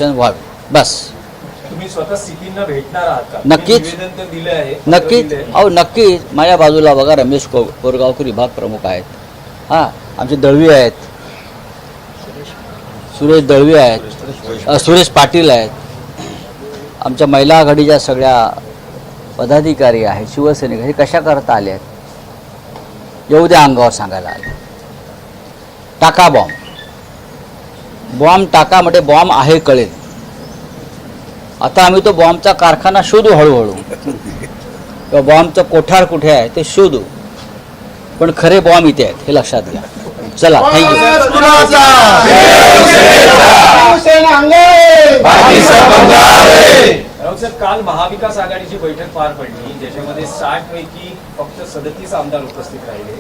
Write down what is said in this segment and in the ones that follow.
व्हावे बस. तुम्ही स्वतः सीपींना भेटणार आहात का? नक्कीच. निवेदन तर दिलं आहे. नक्कीच. अहो नक्कीच. माझ्या बाजूला बघा रमेश कोरगावकर विभाग प्रमुख आहेत. हां, आमचे दळवी आहेत, सुरेश दळवी आहेत, सुरेश पाटील आहेत, आमच्या महिला आघाडीच्या सगळ्या पदाधिकारी आहेत, शिवसैनिक हे कशा करता आले आहेत. येऊ द्या अंगावर सांगायला आले. टाका बॉम्ब, बॉम्ब टाका म्हणजे बॉम्ब आहे कळेल. आता आम्ही तो बॉम्बचा कारखाना शोधू हळूहळू, किंवा बॉम्बचं कोठार कुठे आहे ते शोधू, पण खरे बॉम्ब इथे आहेत हे लक्षात घ्या. चला, थँक्यू. काल महाविकास आघाडीची बैठक पार पडली, ज्याच्यामध्ये 60 पैकी फक्त 37 आमदार उपस्थित राहिले.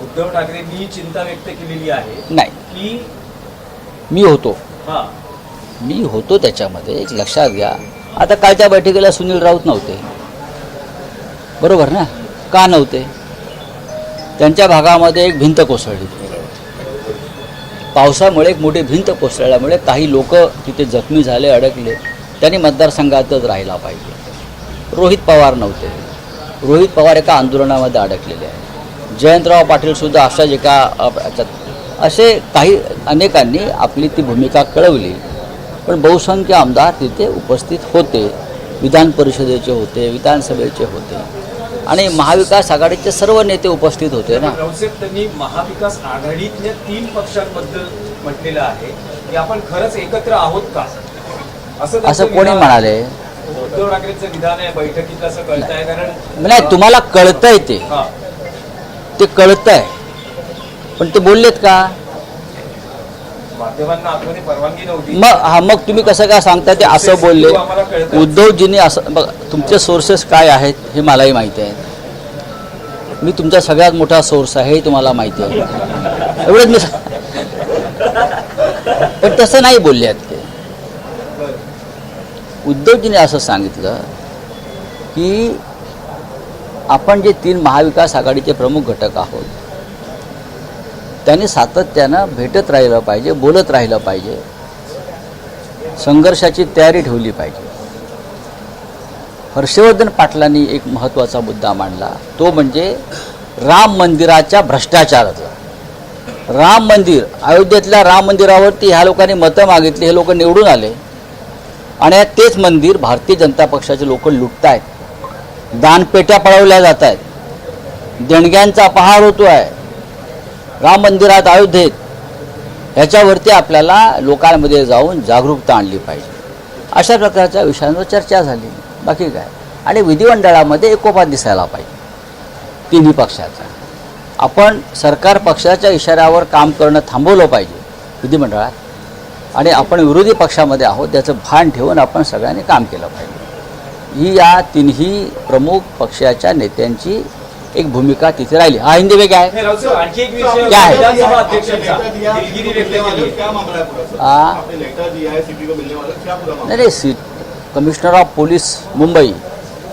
उद्धव ठाकरेंनी चिंता व्यक्त केलेली आहे नाही, की मी होतो त्याच्यामध्ये, एक लक्षात घ्या. आता कालच्या बैठकीला सुनील राऊत नव्हते, बरोबर ना? का नव्हते? त्यांच्या भागामध्ये एक भिंत कोसळली, पावसामुळे एक मोठी भिंत कोसळल्यामुळे काही लोक तिथे जखमी झाले, अडकले. त्यांनी मतदारसंघातच राहिला पाहिजे. रोहित पवार नव्हते, रोहित पवार एका आंदोलनामध्ये अडकलेले आहे. जयंतराव पाटीलसुद्धा अशाच एका याच्यात, असे काही अनेकांनी आपली ती भूमिका कळवली. पण बहुसंख्य आमदार तिथे उपस्थित होते, विधान परिषदेचे होते, विधानसभेचे होते, आणि महाविकास आघाडीचे सर्व नेते उपस्थित होते ना. त्यांनी महाविकास आघाडीतल्या 3 पक्षांबद्दल म्हटलेलं आहे की आपण खरंच एकत्र आहोत का, असं कोणी म्हणाले? उद्धव ठाकरेंचं विधान आहे बैठकीत, असं कळतंय. कारण नाही, तुम्हाला कळतंय ते कळतंय, पण ते बोललेत का? माध्यमांना आतमध्ये परवानगी नव्हती. मग तुम्ही कसं काय सांगता ते असं बोलले? उद्धवजींनी असं बघा, तुमचे सोर्सेस काय आहेत हे मलाही माहिती आहे. मी तुमचा सगळ्यात मोठा सोर्स आहे हे तुम्हाला माहिती आहे, एवढंच मी पण तसं नाही बोलले आहेत ते. उद्धवजींनी असं सांगितलं की आपण जे 3 महाविकास आघाडीचे प्रमुख घटक आहोत त्यांनी सातत्यानं भेटत राहिलं पाहिजे, बोलत राहिलं पाहिजे, संघर्षाची तयारी ठेवली पाहिजे. हर्षवर्धन पाटलांनी एक महत्त्वाचा मुद्दा मांडला, तो म्हणजे राम मंदिराच्या भ्रष्टाचाराचा. राम मंदिर, अयोध्येतल्या राम मंदिरावरती ह्या लोकांनी मतं मागितली, हे लोक निवडून आले, आणि तेच मंदिर भारतीय जनता पक्षाचे लोक लुटतायत, दानपेट्या पळवल्या जात आहेत, देणग्यांचा अपहार होतो आहे राम मंदिरात अयोध्येत. ह्याच्यावरती आपल्याला लोकांमध्ये जाऊन जागरूकता आणली पाहिजे. अशा प्रकारच्या विषयांवर चर्चा झाली, बाकी काय. आणि विधिमंडळामध्ये एकोपा दिसायला पाहिजे तिन्ही पक्षाचा. आपण सरकार पक्षाच्या इशाऱ्यावर काम करणं थांबवलं पाहिजे विधिमंडळात, आणि आपण विरोधी पक्षामध्ये आहोत याचं भान ठेवून आपण सगळ्यांनी काम केलं पाहिजे. ही या तिन्ही प्रमुख पक्षाच्या नेत्यांची एक भूमिका तिथे राहिली. हा हिंदी में क्या है? आणखी एक विषय क्या है? विधानसभा अध्यक्षांचा दिलगिरी व्यक्त केली. नहीं, commissioner of police Mumbai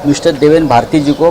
mister Devendra Bharti ji को